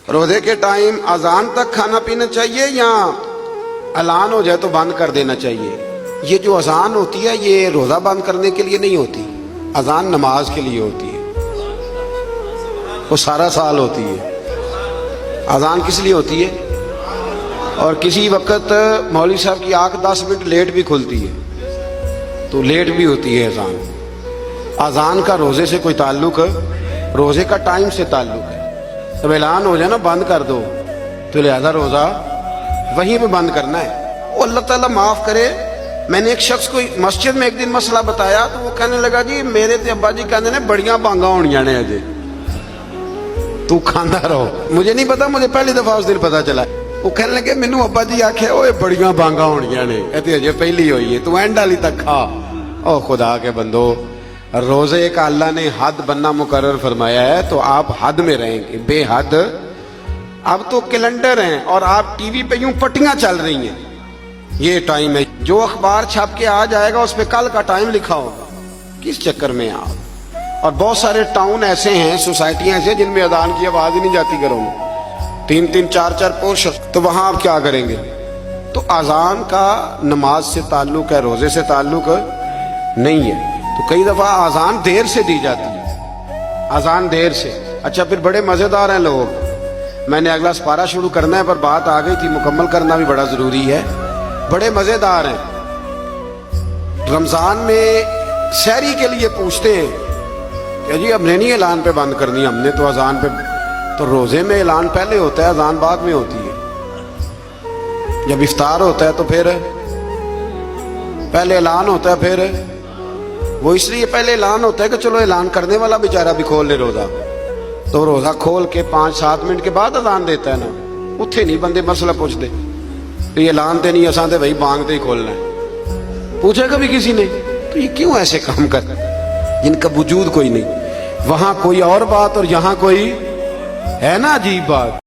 रोजे के टाइम अजान तक खाना पीना चाहिए या ऐलान हो जाए तो बंद कर देना चाहिए? ये जो अजान होती है ये रोजा बंद करने के लिए नहीं होती, अजान नमाज के लिए होती है, वो सारा साल होती है। अजान किस लिए होती है? और किसी वक्त मौलवी साहब की आंख 10 मिनट लेट भी खुलती है तो लेट भी होती है अजान। अजान का रोजे से कोई ताल्लुक, रोजे का टाइम से ताल्लुक है। जब ऐलान हो जाए ना बंद कर दो तो लिहाजा रोजा वहीं पे बंद करना है। वो अल्लाह ताला माफ करे, मैंने एक शख्स को मस्जिद में एक दिन मसला बताया तो वो कहने लगा जी मेरे ते अब्बा जी कहते ने बड़ियां बांगा होनियां ने अजे, तू खांदा रहो। मुझे नहीं पता, मुझे पहली दफा उस दिन पता चला। वो कहने लगे मैनू अब्बा जी आखे ओए बड़ियां बांगा होनियां ने, कहते अजे पहली हुई है, तू एंड वाली तक खा। ओ खुदा के बंदो, रोजे का अल्लाह ने हद बनना मुकर्रर फरमाया है तो आप हद में रहेंगे, बेहद। अब तो कैलेंडर हैं और आप टीवी पे यूं पट्टियां चल रही हैं, ये टाइम है, जो अखबार छाप के आ जाएगा उस पे कल का टाइम लिखा होगा। किस चक्कर में आप? और बहुत सारे टाउन ऐसे हैं, सोसाइटियां ऐसे जिनमें अजान की आवाज ही नहीं जाती घरों में, 3-3, 4-4 पोर्शन, तो वहां आप क्या करेंगे? तो अजान का नमाज से ताल्लुक है, रोजे से ताल्लुक नहीं है। तो कई दफा अजान देर से दी जाती है, अजान देर से। अच्छा फिर बड़े मजेदार हैं लोग, मैंने अगला सपारा शुरू करना है पर बात आ गई थी, मुकम्मल करना भी बड़ा जरूरी है। बड़े मजेदार हैं, रमजान में सहरी के लिए पूछते हैं कि जी हमने नहीं ऐलान पे बंद करनी, हमने तो अजान पे। तो रोजे में ऐलान पहले होता है, अजान बाद में होती है। जब इफ्तार होता है तो फिर पहले ऐलान होता है, फिर वो इसलिए पहले ऐलान होता है कि चलो ऐलान करने वाला बेचारा भी खोल ले रोजा, तो रोजा खोल के 5-7 मिनट के बाद अजान देता है ना, उत्थे नहीं बंदे मसला पूछते ये ऐलान ते नहीं, असां ते भाई बांग ते ही खोलना है। पूछा कभी किसी ने? तो ये क्यों ऐसे काम करते जिनका वजूद कोई नहीं, वहां कोई और बात और यहां कोई है ना अजीब बात।